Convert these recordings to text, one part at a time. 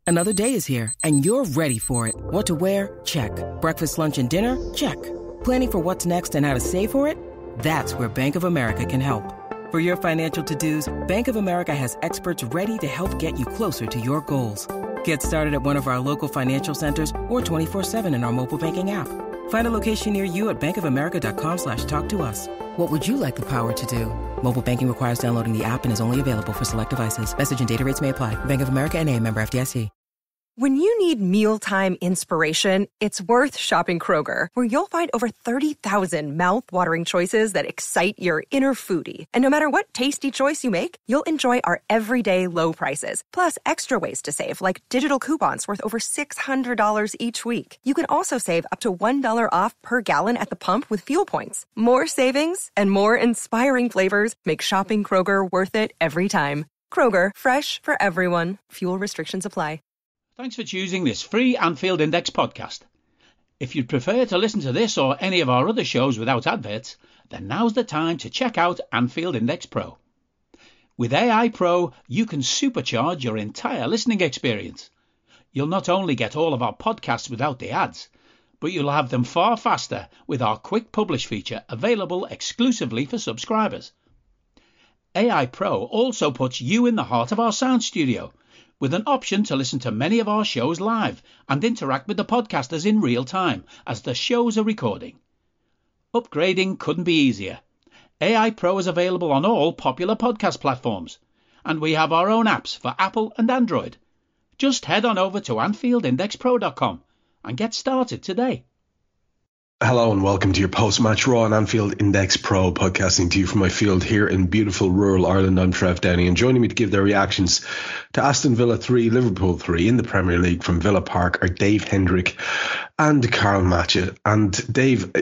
Another day is here, and you're ready for it. What to wear? Check. Breakfast, lunch, and dinner? Check. Planning for what's next and how to save for it? That's where Bank of America can help. For your financial to-dos, Bank of America has experts ready to help get you closer to your goals. Get started at one of our local financial centers or 24/7 in our mobile banking app. Find a location near you at bankofamerica.com/talktous. What would you like the power to do? Mobile banking requires downloading the app and is only available for select devices. Message and data rates may apply. Bank of America N.A., member FDIC. When you need mealtime inspiration, it's worth shopping Kroger, where you'll find over 30,000 mouth-watering choices that excite your inner foodie. And no matter what tasty choice you make, you'll enjoy our everyday low prices, plus extra ways to save, like digital coupons worth over $600 each week. You can also save up to $1 off per gallon at the pump with fuel points. More savings and more inspiring flavors make shopping Kroger worth it every time. Kroger, fresh for everyone. Fuel restrictions apply. Thanks for choosing this free Anfield Index podcast. If you'd prefer to listen to this or any of our other shows without adverts, then now's the time to check out Anfield Index Pro. With AI Pro, you can supercharge your entire listening experience. You'll not only get all of our podcasts without the ads, but you'll have them far faster with our Quick Publish feature available exclusively for subscribers. AI Pro also puts you in the heart of our sound studio, with an option to listen to many of our shows live and interact with the podcasters in real time as the shows are recording. Upgrading couldn't be easier. AI Pro is available on all popular podcast platforms, and we have our own apps for Apple and Android. Just head on over to AnfieldIndexPro.com and get started today. Hello and welcome to your post-match Raw and Anfield Index Pro, podcasting to you from my field here in beautiful rural Ireland. I'm Trev Downey, and joining me to give their reactions to Aston Villa 3, Liverpool 3 in the Premier League from Villa Park are Dave Hendrick and Karl Matchett. And Dave,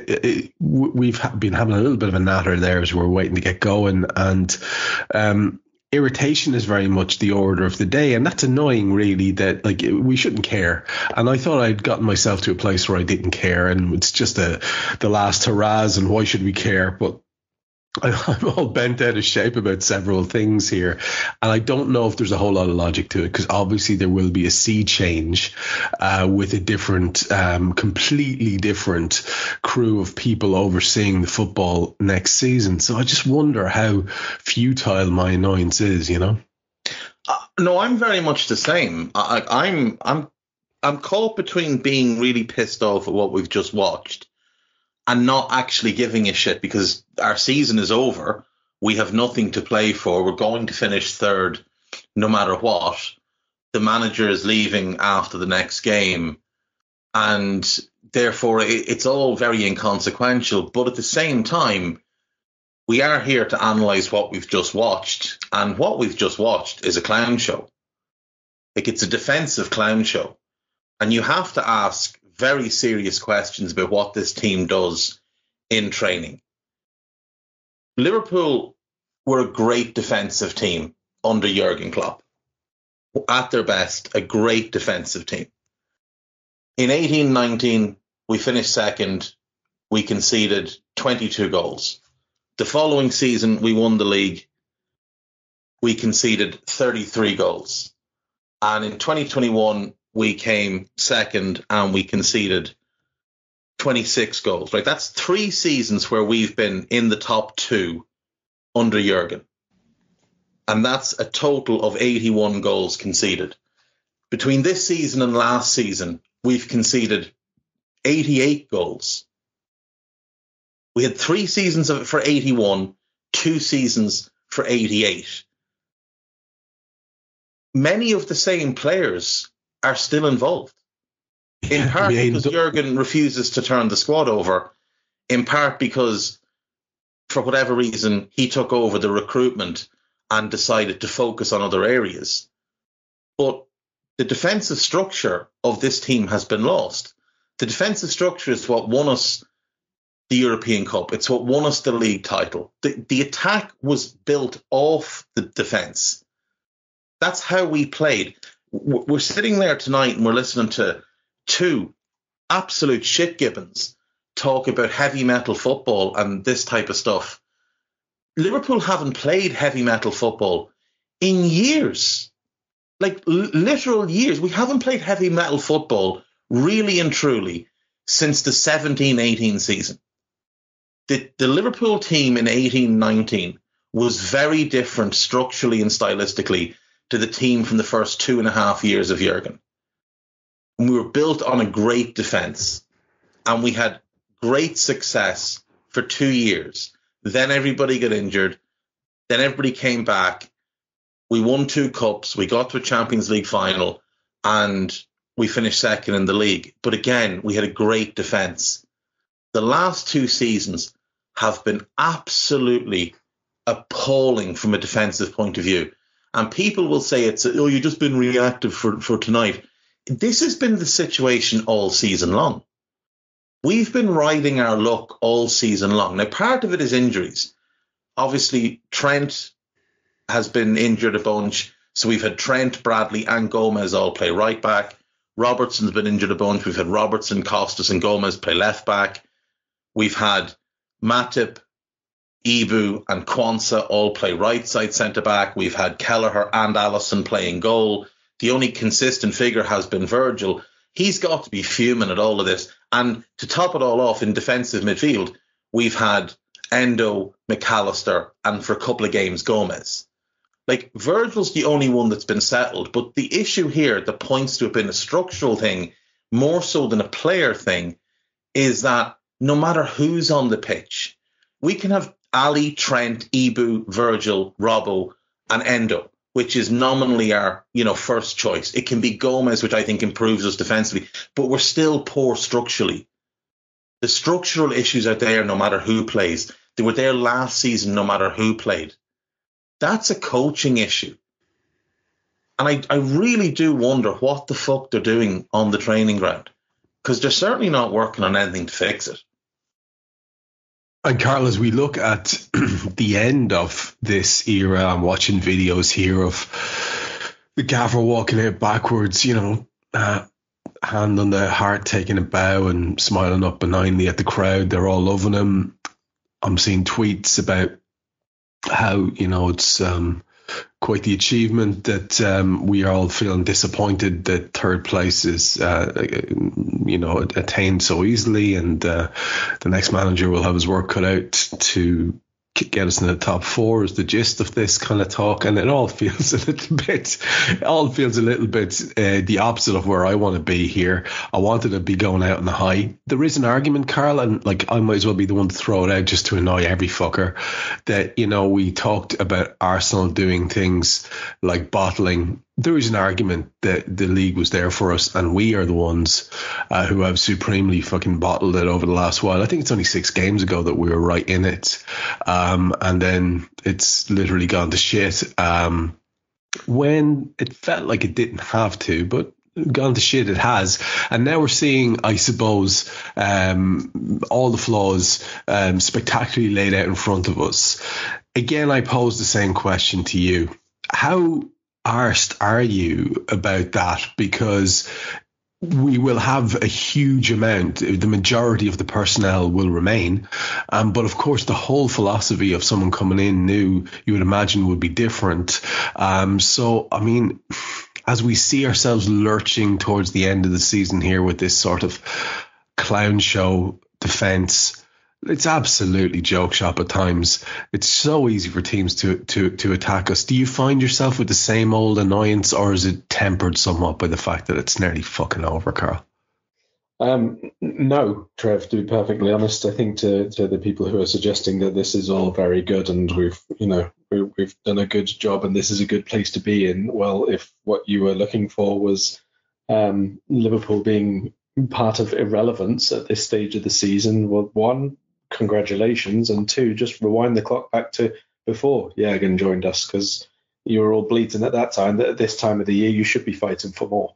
we've been having a little bit of a natter there as we're waiting to get going, and irritation is very much the order of the day, and that's annoying, really, that we shouldn't care. And I thought I'd gotten myself to a place where I didn't care, and it's just the last hurrahs and why should we care? But I'm all bent out of shape about several things here, and I don't know if there's a whole lot of logic to it, because obviously there will be a sea change with a different, completely different crew of people overseeing the football next season. So I just wonder how futile my annoyance is, you know? No, I'm very much the same. I'm caught between being really pissed off at what we've just watched and not actually giving a shit, because our season is over. We have nothing to play for. We're going to finish third no matter what. The manager is leaving after the next game, and therefore it's all very inconsequential. But at the same time, we are here to analyse what we've just watched, and what we've just watched is a clown show. It's a defensive clown show, and you have to ask very serious questions about what this team does in training. Liverpool were a great defensive team under Jurgen Klopp. At their best, a great defensive team. In 18-19, we finished second. We conceded 22 goals. The following season, we won the league. We conceded 33 goals. And in 2021, we came second and we conceded 26 goals. Right, that's 3 seasons where we've been in the top 2 under Jurgen. And that's a total of 81 goals conceded. Between this season and last season, we've conceded 88 goals. We had 3 seasons of it for 81, 2 seasons for 88. Many of the same players are still involved. In part because Jurgen refuses to turn the squad over, in part because, for whatever reason, he took over the recruitment and decided to focus on other areas. But the defensive structure of this team has been lost. The defensive structure is what won us the European Cup. It's what won us the league title. The attack was built off the defence. That's how we played. We're sitting there tonight and we're listening to 2 absolute shit gibbons talk about heavy metal football and this type of stuff. Liverpool haven't played heavy metal football in years. like literal years. We haven't played heavy metal football really and truly since the 17-18 season. The Liverpool team in 18-19 was very different structurally and stylistically to the team from the first 2.5 years of Jurgen. And we were built on a great defence, and we had great success for 2 years. Then everybody got injured. Then everybody came back. We won 2 cups. We got to a Champions League final, and we finished second in the league. But again, we had a great defence. The last 2 seasons have been absolutely appalling from a defensive point of view. And people will say you've just been reactive for tonight. This has been the situation all season long. We've been riding our luck all season long. Now, part of it is injuries. Obviously, Trent has been injured a bunch. So we've had Trent, Bradley and Gomez all play right back. Robertson's been injured a bunch. We've had Robertson, Costas and Gomez play left back. We've had Matip, Ibu and Kwanzaa all play right side centre back. We've had Kelleher and Allison playing goal. The only consistent figure has been Virgil. He's got to be fuming at all of this. And to top it all off, in defensive midfield, we've had Endo, McAllister, and for a couple of games, Gomez. Like, Virgil's the only one that's been settled. But the issue here that points to it being a structural thing, more so than a player thing, is that no matter who's on the pitch, we can have Ali, Trent, Ibu, Virgil, Robbo, and Endo, which is nominally our, first choice. It can be Gomez, which I think improves us defensively, but we're still poor structurally. The structural issues are there no matter who plays. They were there last season no matter who played. That's a coaching issue. And I really do wonder what the fuck they're doing on the training ground, because they're certainly not working on anything to fix it. And Karl, as we look at the end of this era, I'm watching videos here of the gaffer walking out backwards, hand on the heart, taking a bow and smiling up benignly at the crowd. They're all loving him. I'm seeing tweets about how, it's quite the achievement that we are all feeling disappointed that third place is, attained so easily, and the next manager will have his work cut out to get us in the top 4 is the gist of this kind of talk. And it all feels a little bit the opposite of where I want to be here. I wanted to be going out on the high. There is an argument, Karl, and I might as well be the one to throw it out just to annoy every fucker, that, we talked about Arsenal doing things like bottling. There is an argument that the league was there for us, and we are the ones who have supremely fucking bottled it over the last while. I think it's only 6 games ago that we were right in it. And then it's literally gone to shit when it felt like it didn't have to, but gone to shit it has. And now we're seeing, I suppose, all the flaws spectacularly laid out in front of us. Again, I pose the same question to you. How arsed are you about that? Because we will have a huge amount, the majority of the personnel will remain, but of course the whole philosophy of someone coming in new, you would imagine, would be different. So I mean, as we see ourselves lurching towards the end of the season here with this sort of clown show defence, it's absolutely joke shop at times. It's so easy for teams to attack us. Do you find yourself with the same old annoyance, or is it tempered somewhat by the fact that it's nearly fucking over, Karl? No, Trev, to be perfectly honest. I think to the people who are suggesting that this is all very good and we've done a good job and this is a good place to be in, well, if what you were looking for was Liverpool being part of irrelevance at this stage of the season, well, 1, congratulations, and 2, just rewind the clock back to before Jurgen joined us, because you were all bleating at that time that at this time of the year you should be fighting for more.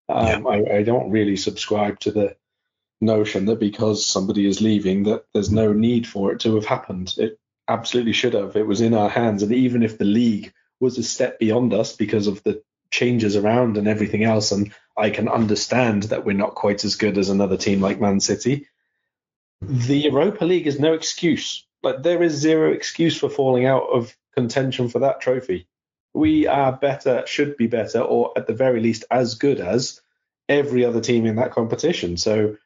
I don't really subscribe to the notion that because somebody is leaving that there's no need for it to have happened. It absolutely should have. It was in our hands, and even if the league was a step beyond us because of the changes around and everything else, and I can understand that we're not quite as good as another team like Man City, the Europa League is no excuse. Like, there is zero excuse for falling out of contention for that trophy. we are better, should be better, or at the very least as good as every other team in that competition. So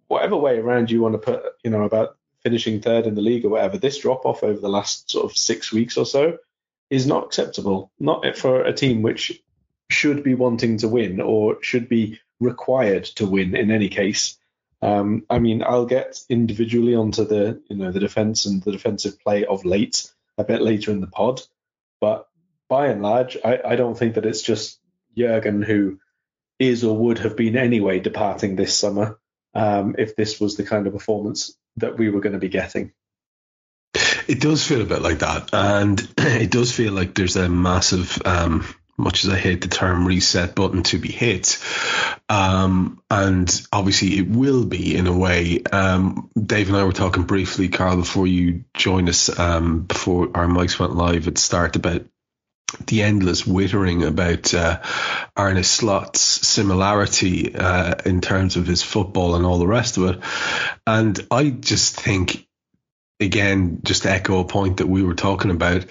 whatever way around you want to put, about finishing third in the league or whatever, this drop off over the last sort of 6 weeks or so is not acceptable. Not for a team which should be wanting to win or should be required to win in any case. I'll get individually onto the defense and the defensive play of late a bit later in the pod, but by and large, I don't think that it's just Jurgen who is or would have been anyway departing this summer if this was the kind of performance that we were going to be getting. It does feel a bit like that, and it does feel like there's a massive, much as I hate the term, reset button to be hit. And obviously it will be in a way. Dave and I were talking briefly, Karl, before you joined us, before our mics went live at the start, about the endless wittering about Arne Slot's similarity in terms of his football and all the rest of it. And I just think, again, just to echo a point that we were talking about,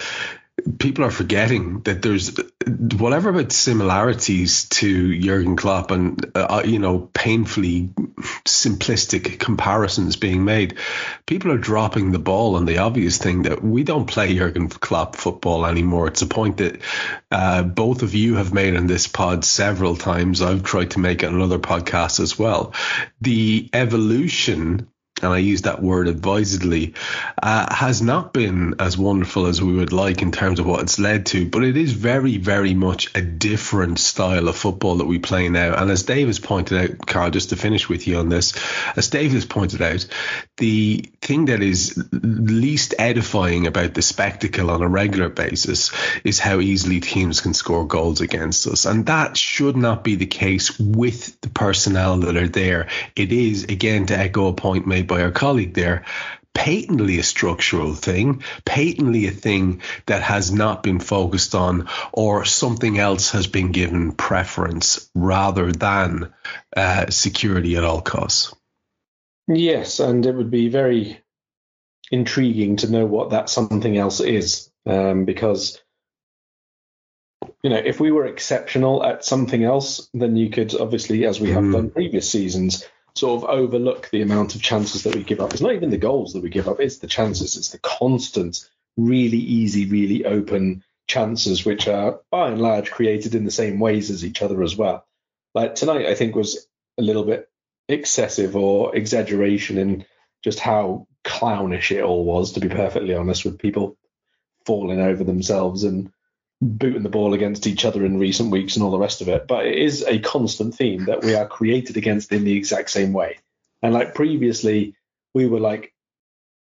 people are forgetting that there's whatever about similarities to Jurgen Klopp and, painfully simplistic comparisons being made. People are dropping the ball on the obvious thing that we don't play Jurgen Klopp football anymore. It's a point that both of you have made on this pod several times. I've tried to make it on other podcasts as well. The evolution, and I use that word advisedly, has not been as wonderful as we would like in terms of what it's led to, but it is very, very much a different style of football that we play now. And as Dave has pointed out, Karl, just to finish with you on this, as Dave has pointed out, the thing that is least edifying about the spectacle on a regular basis is how easily teams can score goals against us. And that should not be the case with the personnel that are there. It is, again, to echo a point made by our colleague there, patently a structural thing, patently a thing that has not been focused on, or something else has been given preference rather than security at all costs. Yes, and it would be very intriguing to know what that something else is, because if we were exceptional at something else, then you could obviously, as we have done previous seasons, sort of overlook the amount of chances that we give up. It's not even the goals that we give up, it's the chances. It's the constant, really easy, really open chances, which are by and large created in the same ways as each other as well. Like tonight, I think was a little bit excessive or exaggeration in just how clownish it all was, to be perfectly honest, with people falling over themselves and booting the ball against each other in recent weeks and all the rest of it. But it is a constant theme that we are created against in the exact same way. And like previously, we were like,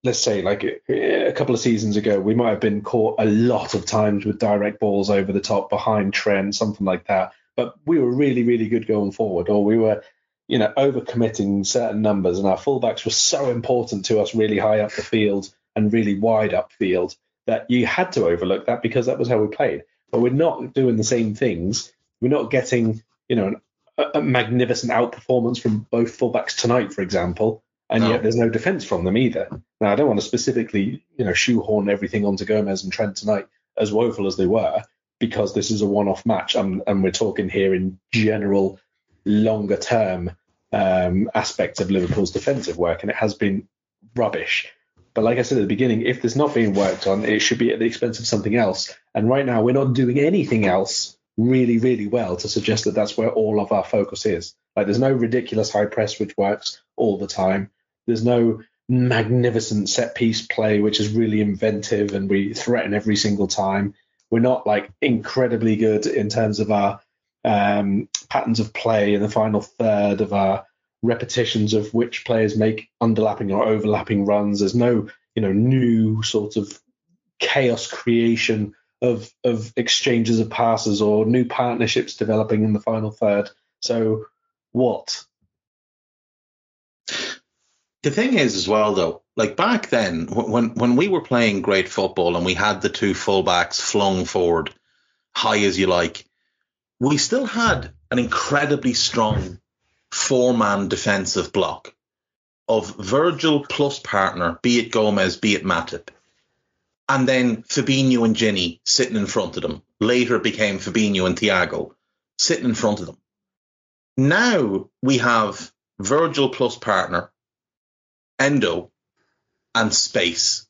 let's say like a couple of seasons ago, we might have been caught a lot of times with direct balls over the top behind Trent, something like that. But we were really, really good going forward, or we were, overcommitting certain numbers, and our fullbacks were so important to us really high up the field and really wide upfield that you had to overlook that because that was how we played. But we're not doing the same things. We're not getting, a magnificent outperformance from both fullbacks tonight, for example, and yet there's no defence from them either. Now, I don't want to specifically, shoehorn everything onto Gomez and Trent tonight, as woeful as they were, because this is a one-off match, and we're talking here in general, longer-term aspects of Liverpool's defensive work, and it has been rubbish. But like I said at the beginning, if there's not being worked on, it should be at the expense of something else. And right now, we're not doing anything else really, really well to suggest that that's where all of our focus is. Like, there's no ridiculous high press which works all the time. There's no magnificent set piece play which is really inventive and we threaten every single time. We're not like incredibly good in terms of our patterns of play in the final third, of our repetitions of which players make underlapping or overlapping runs. There's no, new sort of chaos creation of exchanges of passes or new partnerships developing in the final third. So what? The thing is as well, though, like back then when we were playing great football and we had the two fullbacks flung forward high as you like, we still had an incredibly strong four-man defensive block of Virgil plus partner, be it Gomez, be it Matip, and then Fabinho and Gini sitting in front of them, later became Fabinho and Thiago, sitting in front of them. Now we have Virgil plus partner, Endo, and space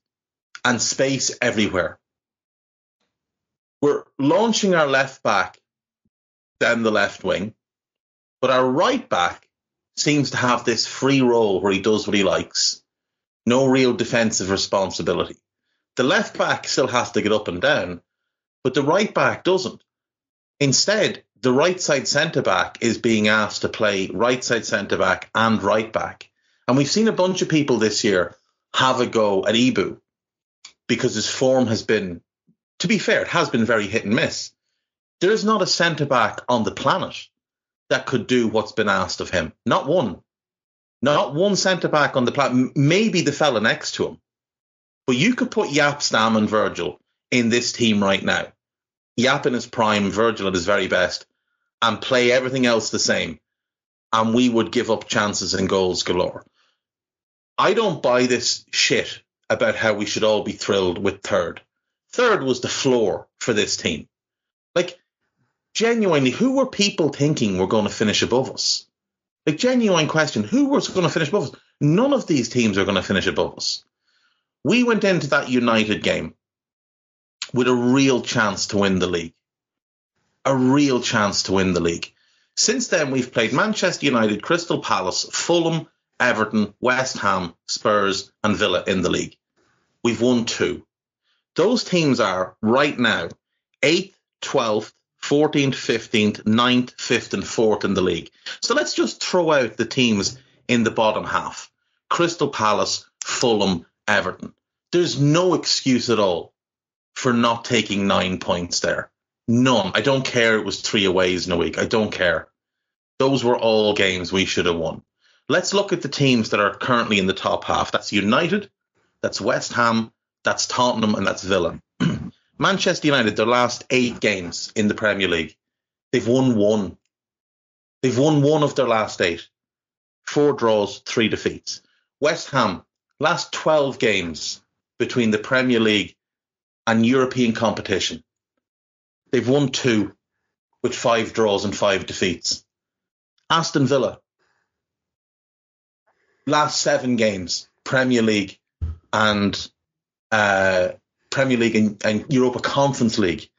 everywhere. We're launching our left back down the left wing, but our right back seems to have this free role where he does what he likes. No real defensive responsibility. The left back still has to get up and down, but the right back doesn't. Instead, the right side centre back is being asked to play right side centre back and right back. And we've seen a bunch of people this year have a go at Ibu because his form has been, to be fair, it has been very hit and miss. There is not a centre back on the planet that could do what's been asked of him. Not one. Not one centre back on the planet. Maybe the fella next to him. But you could put Yap, Stam and Virgil in this team right now. Yap in his prime, Virgil at his very best, and play everything else the same. And we would give up chances and goals galore. I don't buy this shit about how we should all be thrilled with third. Third was the floor for this team. Like, genuinely, who were people thinking were going to finish above us? Like, genuine question, who was going to finish above us? None of these teams are going to finish above us. We went into that United game with a real chance to win the league. A real chance to win the league. Since then, we've played Manchester United, Crystal Palace, Fulham, Everton, West Ham, Spurs and Villa in the league. We've won 2. Those teams are, right now, 8th, 12th, 14th, 15th, 9th, 5th and 4th in the league. So let's just throw out the teams in the bottom half. Crystal Palace, Fulham, Everton. There's no excuse at all for not taking 9 points there. None. I don't care it was 3 aways in a week. I don't care. Those were all games we should have won. Let's look at the teams that are currently in the top half. That's United, that's West Ham, that's Tottenham and that's Villa. Manchester United, their last 8 games in the Premier League, they've won 1. They've won 1 of their last 8. 4 draws, 3 defeats. West Ham, last 12 games between the Premier League and European competition. They've won 2 with 5 draws and 5 defeats. Aston Villa, last 7 games, Premier League and Europa Conference League,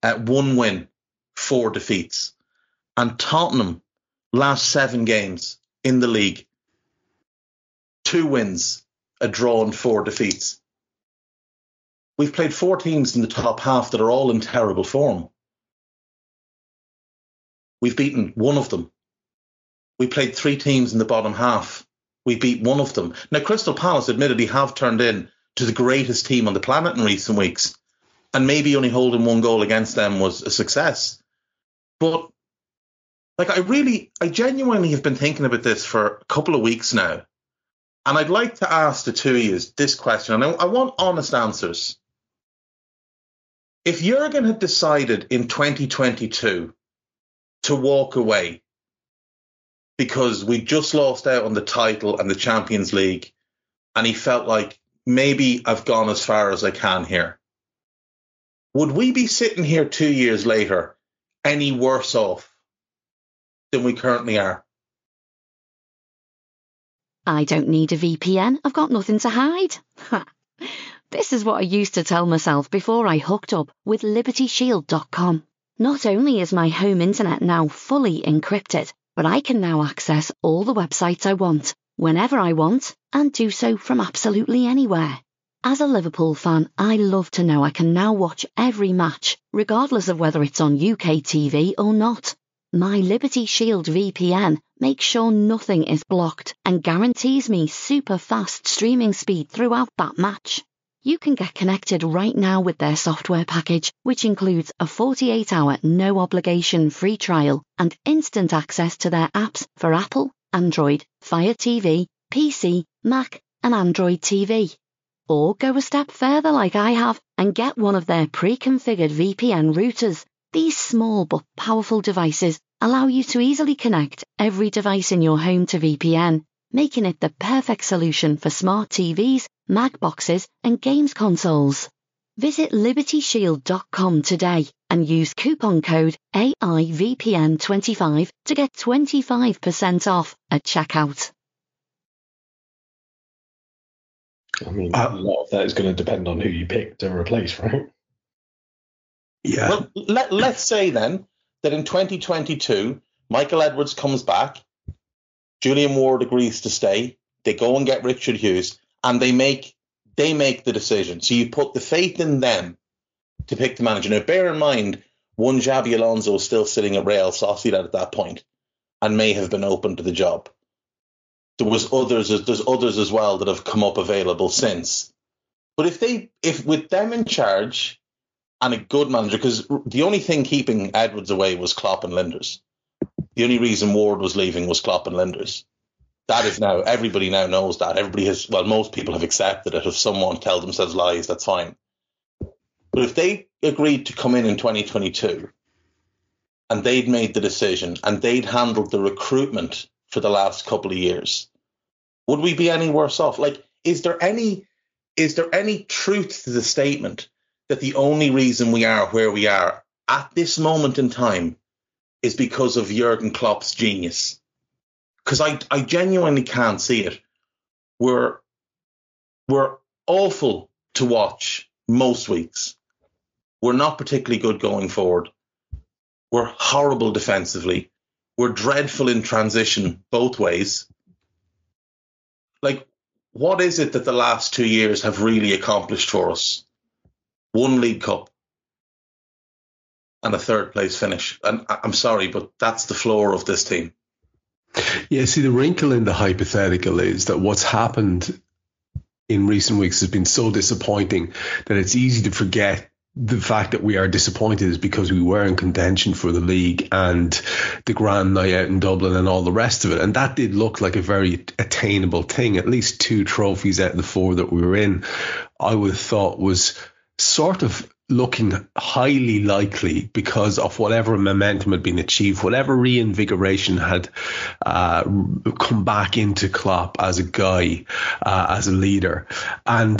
1 win, 4 defeats. And Tottenham, last 7 games in the league, 2 wins, a draw and 4 defeats. We've played 4 teams in the top half that are all in terrible form. We've beaten 1 of them. We played 3 teams in the bottom half. We beat 1 of them. Now, Crystal Palace admittedly have turned in to the greatest team on the planet in recent weeks, and maybe only holding 1 goal against them was a success. But like, I genuinely have been thinking about this for a couple of weeks now, and I'd like to ask the two of you this question, and I want honest answers. If Jurgen had decided in 2022 to walk away because we just lost out on the title and the Champions League, and he felt like, maybe I've gone as far as I can here, would we be sitting here 2 years later any worse off than we currently are? I don't need a VPN. I've got nothing to hide. This is what I used to tell myself before I hooked up with libertyshield.com. Not only is my home internet now fully encrypted, but I can now access all the websites I want, whenever I want, and do so from absolutely anywhere. As a Liverpool fan, I love to know I can now watch every match, regardless of whether it's on UK TV or not. My Liberty Shield VPN makes sure nothing is blocked and guarantees me super fast streaming speed throughout that match. You can get connected right now with their software package, which includes a 48-hour no-obligation free trial and instant access to their apps for Apple, Android, Fire TV, PC, Mac and Android TV. Or go a step further like I have and get one of their pre-configured VPN routers. These small but powerful devices allow you to easily connect every device in your home to VPN, making it the perfect solution for smart TVs, Mac boxes and games consoles. Visit libertyshield.com today and use coupon code AIVPN25 to get 25% off at checkout. I mean, a lot of that is going to depend on who you pick to replace, right? Yeah. Well, let's say then that in 2022, Michael Edwards comes back, Julian Ward agrees to stay, they go and get Richard Hughes, and they make the decision. So you put the faith in them to pick the manager. Now, bear in mind, one Xabi Alonso is still sitting at Real Sociedad at that point and may have been open to the job. There's others as well that have come up available since. But if with them in charge and a good manager, because the only thing keeping Edwards away was Klopp and Linders. The only reason Ward was leaving was Klopp and Linders. That is now, everybody now knows that. Most people have accepted it. If someone tells themselves lies, that's fine. But if they agreed to come in 2022 and they'd made the decision and they'd handled the recruitment for the last couple of years, would we be any worse off? Like, is there any truth to the statement that the only reason we are where we are at this moment in time is because of Jurgen Klopp's genius? Because I genuinely can't see it. We're awful to watch most weeks. We're not particularly good going forward. We're horrible defensively. We're dreadful in transition both ways. Like, what is it that the last 2 years have really accomplished for us? One League Cup and a third place finish. And I'm sorry, but that's the floor of this team. Yeah, see, the wrinkle in the hypothetical is that what's happened in recent weeks has been so disappointing that it's easy to forget the fact that we are disappointed is because we were in contention for the league and the grand night out in Dublin and all the rest of it. And that did look like a very attainable thing. At least 2 trophies out of the 4 that we were in, I would have thought was sort of looking highly likely because of whatever momentum had been achieved, whatever reinvigoration had come back into Klopp as a guy, as a leader. And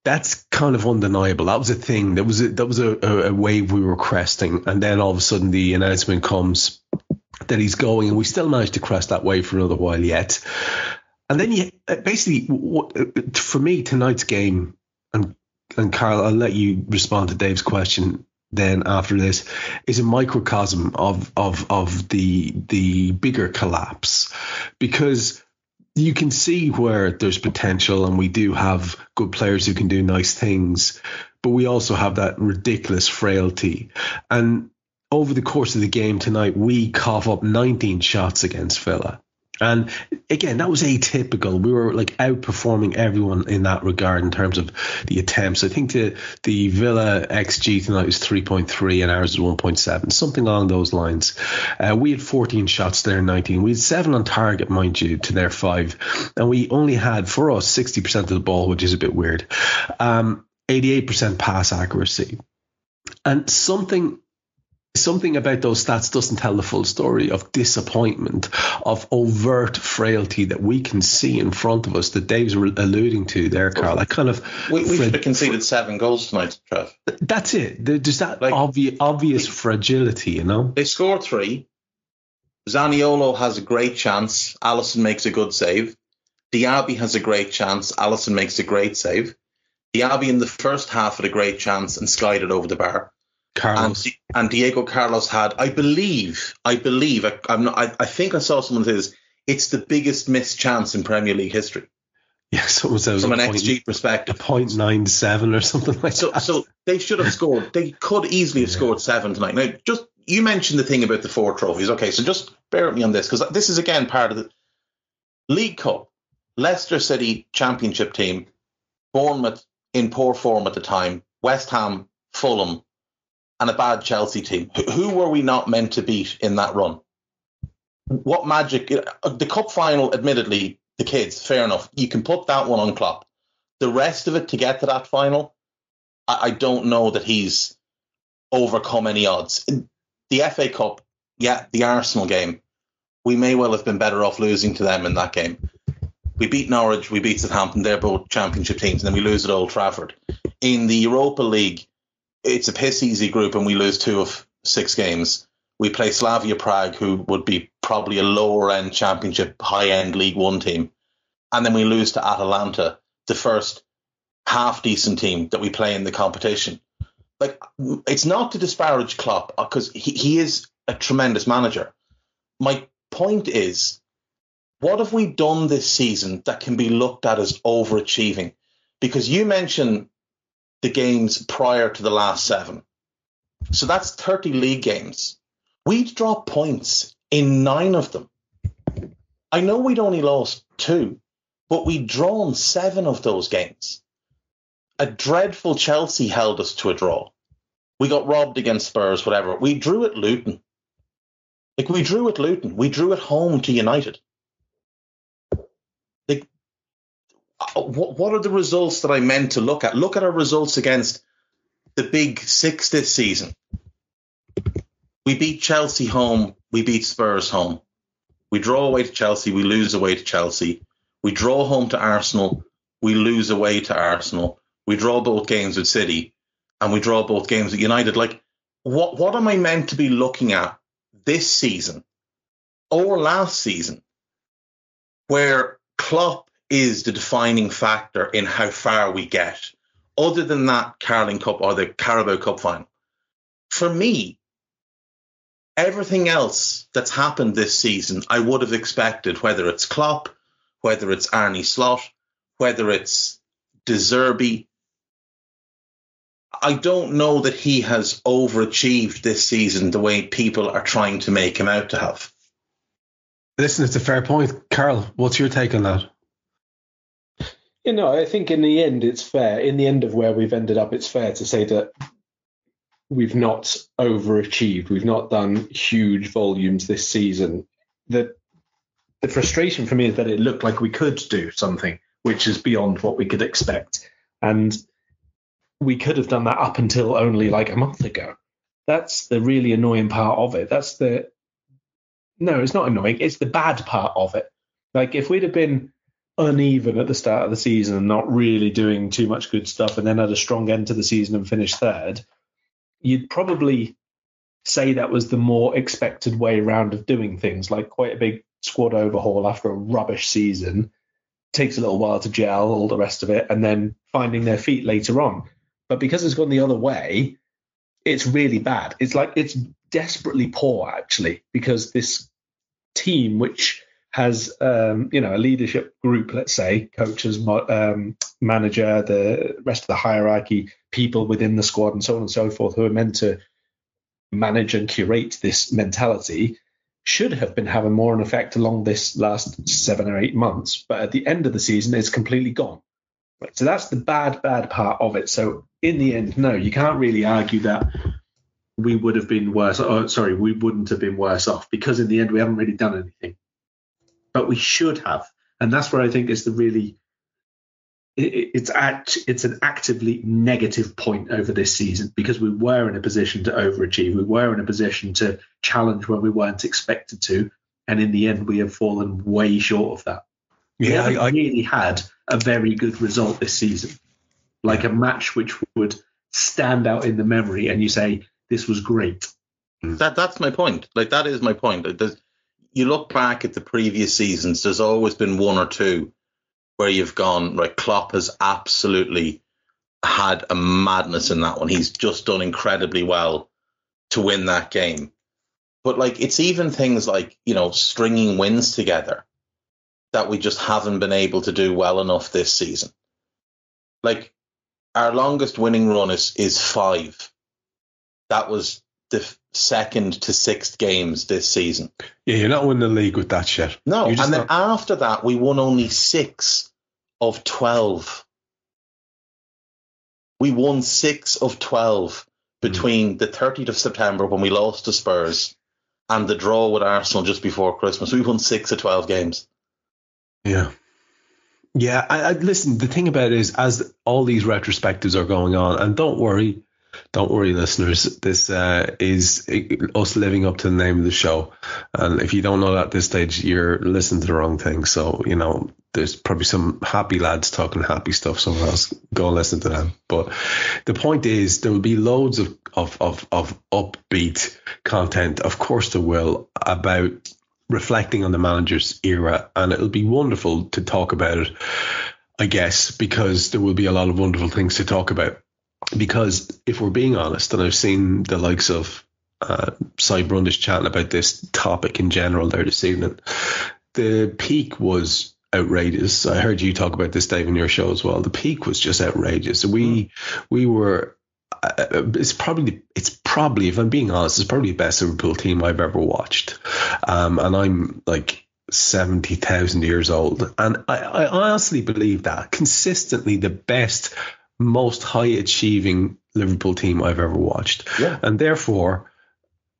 that's kind of undeniable. That was a thing. That was a wave we were cresting. And then all of a sudden the announcement comes that he's going, and we still managed to crest that wave for another while yet. And then for me, tonight's game, and Karl, I'll let you respond to Dave's question then after this, is a microcosm of the bigger collapse, because you can see where there's potential and we do have good players who can do nice things, but we also have that ridiculous frailty. And over the course of the game tonight, we cough up 19 shots against Villa. And again, that was atypical. We were like outperforming everyone in that regard in terms of the attempts. I think the Villa XG tonight was 3.3 and ours was 1.7, something along those lines. We had 14 shots, there 19. We had 7 on target, mind you, to their 5. And we only had, for us, 60% of the ball, which is a bit weird. 88% pass accuracy. And something about those stats doesn't tell the full story of disappointment, of overt frailty that we can see in front of us that Dave's alluding to there, Karl. We should have conceded 7 goals tonight, Trev. That's it. There's that obvious fragility, you know? They score 3. Zaniolo has a great chance. Alisson makes a good save. Diaby has a great chance. Alisson makes a great save. Diaby in the first half had a great chance and slided over the bar. Carlos. And Diego Carlos had, I think I saw someone say this, it's the biggest missed chance in Premier League history. Yeah, someone said from an XG perspective. 0.97 or something like that. So they should have scored. They could easily have scored 7 tonight. Now, just, you mentioned the thing about the 4 trophies. Okay, so just bear with me on this, because this is, again, part of the League Cup. Leicester City championship team, Bournemouth in poor form at the time, West Ham, Fulham, and a bad Chelsea team. Who were we not meant to beat in that run? What magic? The cup final, admittedly, the kids, fair enough. You can put that one on Klopp. The rest of it to get to that final, I don't know that he's overcome any odds. The FA Cup, yeah, the Arsenal game, we may well have been better off losing to them in that game. We beat Norwich, we beat Southampton, they're both championship teams, and then we lose at Old Trafford. In the Europa League, it's a piss easy group and we lose 2 of 6 games. We play Slavia Prague, who would be probably a lower end championship, high end League One team. And then we lose to Atalanta, the first half decent team that we play in the competition. Like, it's not to disparage Klopp, because he is a tremendous manager. My point is, what have we done this season that can be looked at as overachieving? Because you mentioned the games prior to the last 7. So that's 30 league games. We'd dropped points in 9 of them. I know we'd only lost 2, but we'd drawn 7 of those games. A dreadful Chelsea held us to a draw. We got robbed against Spurs, whatever. We drew at Luton. We drew at home to United. What are the results that I meant to look at? Look at our results against the big 6 this season. We beat Chelsea home. We beat Spurs home. We draw away to Chelsea. We lose away to Chelsea. We draw home to Arsenal. We lose away to Arsenal. We draw both games with City. And we draw both games with United. Like, what am I meant to be looking at this season or last season where Klopp is the defining factor in how far we get, other than that Carling Cup or the Carabao Cup final? For me, everything else that's happened this season, I would have expected, whether it's Klopp, whether it's Arne Slot, whether it's De Zerbi. I don't know that he has overachieved this season the way people are trying to make him out to have. Listen, it's a fair point. Karl, what's your take on that? I think in the end, it's fair. In the end of where we've ended up, it's fair to say that we've not overachieved. We've not done huge volumes this season. The frustration for me is that it looked like we could do something, which is beyond what we could expect. And we could have done that up until only like a month ago. That's the really annoying part of it. No, it's not annoying. It's the bad part of it. Like, if we'd have been uneven at the start of the season and not really doing too much good stuff and then had a strong end to the season and finished 3rd, you'd probably say that was the more expected way round of doing things, like quite a big squad overhaul after a rubbish season. Takes a little while to gel, all the rest of it, and then finding their feet later on. But because it's gone the other way, it's really bad. It's like, it's desperately poor, actually, because this team, which has, a leadership group, let's say, coaches, manager, the rest of the hierarchy, people within the squad and so on and so forth, who are meant to manage and curate this mentality, should have been having more an effect along this last 7 or 8 months. But at the end of the season, it's completely gone. Right? So that's the bad part of it. So in the end, no, you can't really argue that we would have been worse. We wouldn't have been worse off, because in the end, we haven't really done anything. But we should have. And that's where I think is the really, it's an actively negative point over this season, because we were in a position to overachieve. We were in a position to challenge when we weren't expected to. And in the end, we have fallen way short of that. We haven't really had a very good result this season, like a match which would stand out in the memory and you say, this was great. That's my point. Like, that is my point. You look back at the previous seasons, there's always been 1 or 2 where you've gone, right, Klopp has absolutely had a madness in that one. He's just done incredibly well to win that game. But, like, it's even things like, stringing wins together that we just haven't been able to do well enough this season. Like, our longest winning run is 5. That was the 2nd to 6th games this season. Yeah, you're not winning the league with that shit. No, and then after that, we won only 6 of 12. We won 6 of 12 between the 30th of September, when we lost to Spurs, and the draw with Arsenal just before Christmas. We won 6 of 12 games. Yeah. Yeah, I listen, the thing about it is, as all these retrospectives are going on, and don't worry, Don't worry, listeners. This is us living up to the name of the show. And if you don't know that at this stage, you're listening to the wrong thing. So, there's probably some happy lads talking happy stuff somewhere else. Go and listen to them. But the point is, there will be loads of upbeat content. Of course there will, about reflecting on the manager's era. And it'll be wonderful to talk about it, I guess, because there will be a lot of wonderful things to talk about. Because if we're being honest, and I've seen the likes of Cy Brundish chatting about this topic in general there this evening, the peak was outrageous. I heard you talk about this, Dave, in your show as well. The peak was just outrageous. We were. It's probably, if I'm being honest, it's probably the best Liverpool team I've ever watched. And I'm like 70,000 years old. And I honestly believe that consistently the best, most high achieving Liverpool team I've ever watched. Yeah. And therefore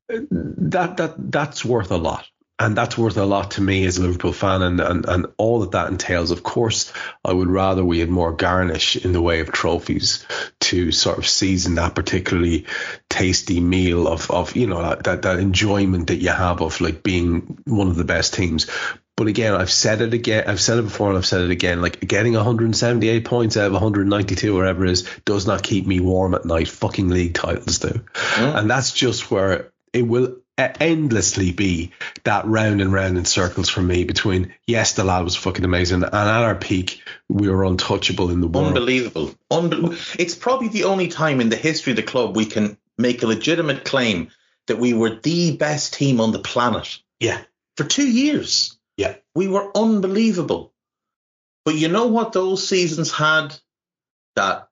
that's worth a lot. And that's worth a lot to me as a Liverpool fan, and all that entails. Of course, I would rather we had more garnish in the way of trophies to sort of season that particularly tasty meal of that enjoyment that you have of like being one of the best teams. But again, I've said it before and I've said it again, like getting 178 points out of 192, whatever it is, does not keep me warm at night. Fucking league titles do. And that's just where it will endlessly be that round and round in circles for me between, yes, the lad was fucking amazing, and at our peak we were untouchable in the world. Unbelievable. It's probably the only time in the history of the club we can make a legitimate claim that we were the best team on the planet. Yeah. For 2 years. Yeah. We were unbelievable. But you know what those seasons had that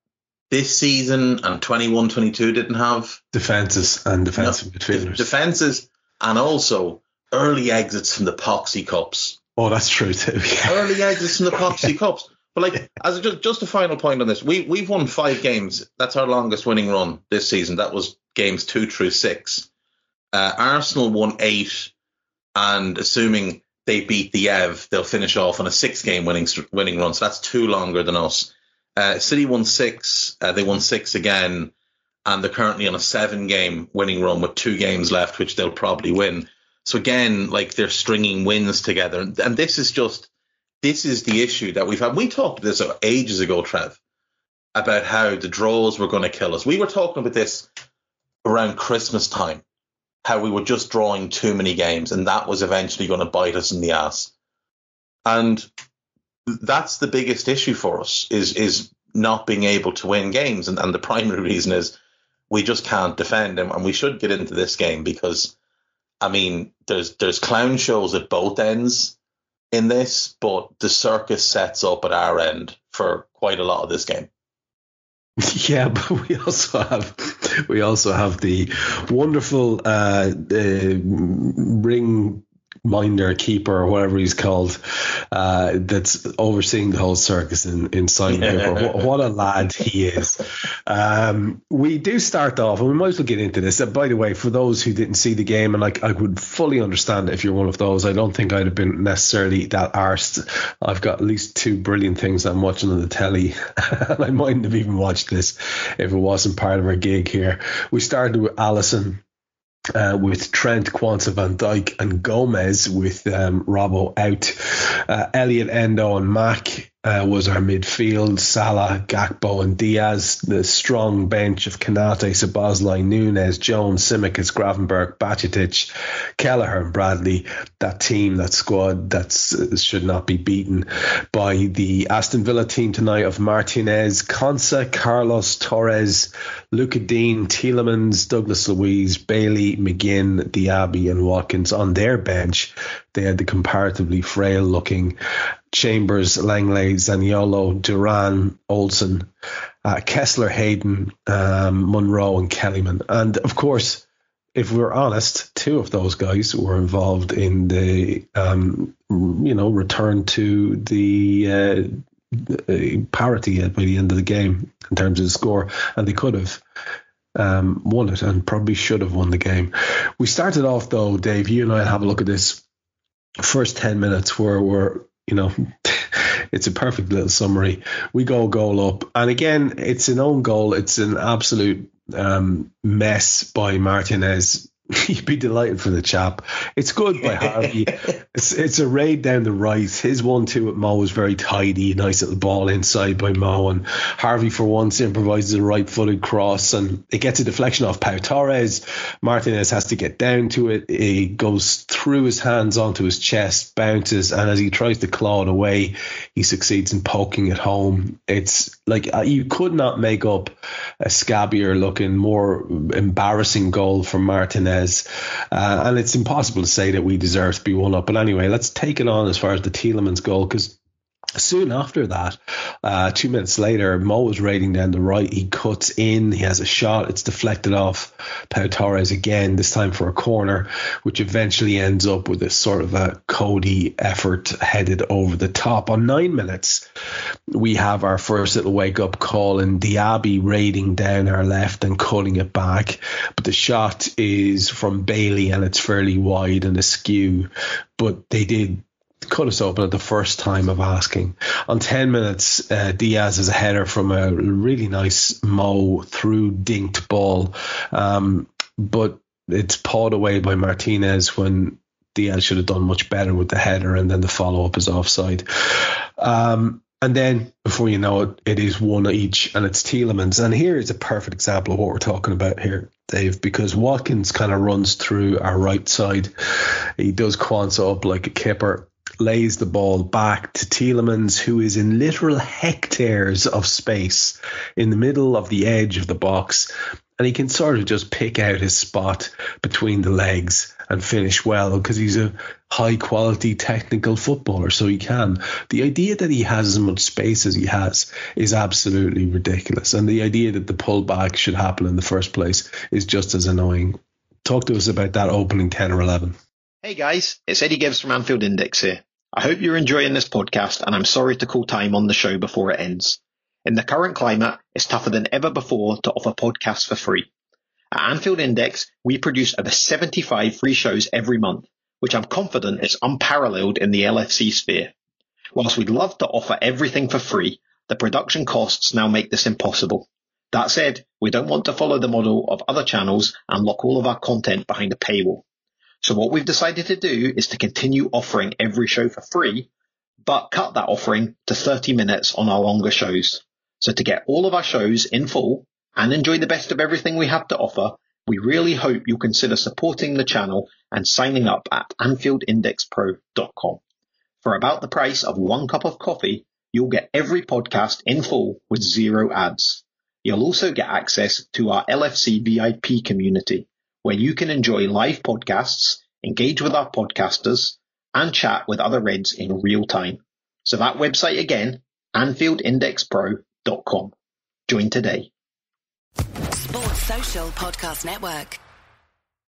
this season and 21-22 didn't have? Defences and defensive midfielders. Defences, and also early exits from the Poxy Cups. Oh, that's true too. Yeah. Early exits from the Poxy Cups. But like, as just a final point on this, we've won 5 games. That's our longest winning run this season. That was games 2 through 6. Arsenal won 8, and assuming they beat the Ev, they'll finish off on a 6-game winning run. So that's 2 longer than us. City won 6. They won 6 again, and they're currently on a 7-game winning run with 2 games left, which they'll probably win. So again, like, they're stringing wins together, and this is the issue that we've had. We talked this ages ago, Trev, about how the draws were going to kill us. We were talking about this around Christmas time, how we were just drawing too many games, and that was eventually going to bite us in the ass. And that's the biggest issue for us, is not being able to win games. And the primary reason is we just can't defend them. And we should get into this game because, I mean, there's clown shows at both ends in this, but the circus sets up at our end for quite a lot of this game. Yeah, but we also have the wonderful ring minder, keeper, or whatever he's called, that's overseeing the whole circus in Simon Hooper. What a lad he is. We do start off, and we might as well get into this. By the way, for those who didn't see the game, and I would fully understand it if you're one of those, I don't think I'd have been necessarily that arsed. I've got at least 2 brilliant things I'm watching on the telly, and I mightn't have even watched this if it wasn't part of our gig here. We started with Alisson, with Trent, Kwanzaa, Van Dijk and Gomez, with Robbo out. Elliott, Endo and Mack was our midfield. Salah, Gakpo and Diaz. The strong bench of Kanate, Szoboszlai, Núñez, Jones, Tsimikas, Gravenberch, Bajcetic, Kelleher and Bradley. That team, that squad, that should not be beaten by the Aston Villa team tonight of Martinez, Konsa, Carlos, Torres, Luca Dean, Tielemans, Douglas Luiz, Bailey, McGinn, Diaby and Watkins. On their bench, they had the comparatively frail looking Chambers, Langley, Zaniolo, Duran, Olsen, Kessler, Hayden, Monroe and Kellyman. And of course, if we're honest, 2 of those guys were involved in the return to the parity by the end of the game in terms of the score, and they could have won it and probably should have won the game. We started off though, Dave, you and I have a look at this first 10 minutes where we're, it's a perfect little summary. We go goal up, and again, it's an own goal. It's an absolute mess by Martinez. You'd be delighted for the chap. It's good by Harvey. It's a raid down the right. His 1-2 at Mo was very tidy. Nice little ball inside by Mo. And Harvey, for once, improvises a right-footed cross. And it gets a deflection off Pau Torres. Martinez has to get down to it. He goes through his hands onto his chest, bounces. And as he tries to claw it away, he succeeds in poking it home. It's like you could not make up a scabbier-looking, more embarrassing goal from Martinez. And it's impossible to say that we deserve to be one up. But anyway, let's take it on as far as the Tielemans goal, because soon after that, 2 minutes later, Mo is raiding down the right. He cuts in. He has a shot. It's deflected off Pau Torres again, this time for a corner, which eventually ends up with a sort of a Cody effort headed over the top. On 9 minutes, we have our first little wake-up call in Diaby raiding down our left and cutting it back. But the shot is from Bailey and it's fairly wide and askew. But they did cut us open at the first time of asking. On 10 minutes, Diaz has a header from a really nice Mo through dinked ball. But it's pawed away by Martinez when Diaz should have done much better with the header, and then the follow-up is offside. And then, before you know it, it is one each, and it's Tielemans. And here is a perfect example of what we're talking about here, Dave, because Watkins kind of runs through our right side. He does quants up like a kipper, lays the ball back to Tielemans, who is in literal hectares of space in the middle of the edge of the box. And he can sort of just pick out his spot between the legs and finish well, because he's a high quality technical footballer, so he can. The idea that he has as much space as he has is absolutely ridiculous. And the idea that the pullback should happen in the first place is just as annoying. Talk to us about that opening 10 or 11. Hey guys, it's Eddie Gibbs from Anfield Index here. I hope you're enjoying this podcast, and I'm sorry to call time on the show before it ends. In the current climate, it's tougher than ever before to offer podcasts for free. At Anfield Index, we produce over 75 free shows every month, which I'm confident is unparalleled in the LFC sphere. Whilst we'd love to offer everything for free, the production costs now make this impossible. That said, we don't want to follow the model of other channels and lock all of our content behind a paywall. So what we've decided to do is to continue offering every show for free, but cut that offering to 30 minutes on our longer shows. So to get all of our shows in full and enjoy the best of everything we have to offer, we really hope you'll consider supporting the channel and signing up at AnfieldIndexPro.com. For about the price of 1 cup of coffee, you'll get every podcast in full with 0 ads. You'll also get access to our LFC VIP community, where you can enjoy live podcasts, engage with our podcasters, and chat with other Reds in real time. So that website again, AnfieldIndexPro.com. Join today. Sports Social Podcast Network.